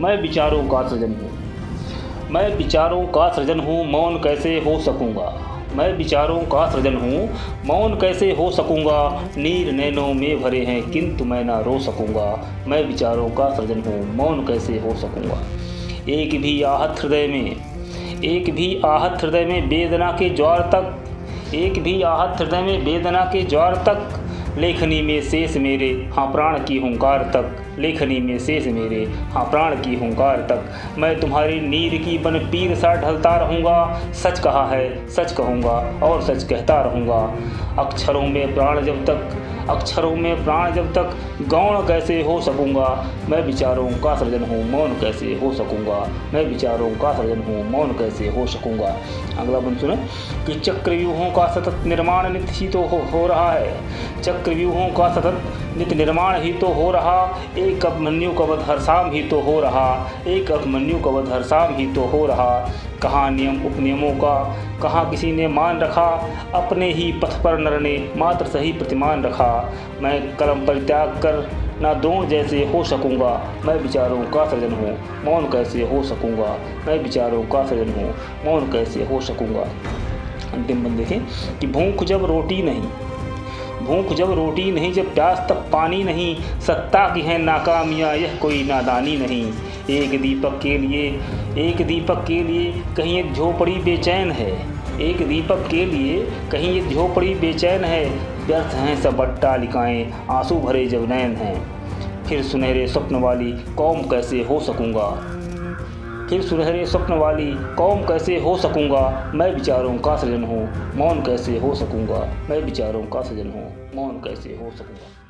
मैं विचारों का सृजन हूँ। मैं विचारों का सृजन हूँ, मौन कैसे हो सकूँगा। मैं विचारों का सृजन हूँ, मौन कैसे हो सकूँगा। नीर नैनों में भरे हैं किंतु मैं ना रो सकूँगा। मैं विचारों का सृजन हूँ, मौन कैसे हो सकूँगा। एक भी आहत हृदय में, एक भी आहत हृदय में वेदना के ज्वार तक, एक भी आहत हृदय में वेदना के ज्वार तक, लेखनी में शेष मेरे हाँ प्राण की हुंकार तक, लेखनी में शेष मेरे हाँ प्राण की हुंकार तक। मैं तुम्हारी नीर की बन पीर सा ढलता रहूँगा। सच कहा है सच कहूँगा और सच कहता रहूँगा। अक्षरों में प्राण जब तक, अक्षरों में प्राण जब तक, गौण कैसे हो सकूँगा। मैं विचारों का सृजन हूँ, मौन कैसे हो सकूँगा। मैं विचारों का सृजन हूँ, मौन कैसे हो सकूँगा। अगला बंद सुने कि चक्रव्यूहों का सतत निर्माण नित्य ही तो हो रहा है। चक्रव्यूहों का सतत नित्य निर्माण ही तो हो रहा। एक अभिमन्यु का वध हर शाम ही तो हो रहा। एक अभिमन्यु का वध हर शाम ही तो हो रहा। कहाँ नियम उपनियमों का, कहाँ किसी ने मान रखा। अपने ही पथ पर नर ने मात्र सही प्रतिमान रखा। मैं कलम परित्याग कर ना द्रोण जैसे हो सकूँगा। मैं विचारों का सृजन हूँ, मौन कैसे हो सकूँगा। मैं विचारों का सृजन हूँ, मौन कैसे हो सकूँगा। अंतिम बंद देखें कि भूख जब रोटी नहीं, भूख जब रोटी नहीं, जब प्यास तब पानी नहीं। सत्ता की है नाकामियाँ यह कोई नादानी नहीं। एक दीपक के लिए, एक दीपक के लिए कहीं एक झोपड़ी बेचैन है। एक दीपक के लिए कहीं एक झोपड़ी बेचैन है। व्यर्थ हैं सब अट्टालिकाएँ, आंसू भरे जब नैन हैं। फिर सुनहरे स्वप्न वाली कौम कैसे हो सकूँगा। फिर सुनहरे स्वप्न वाली कौम कैसे हो सकूँगा। मैं विचारों का सृजन हूँ, मौन कैसे हो सकूँगा। मैं विचारों का सृजन हूँ, मौन कैसे हो सकूँगा।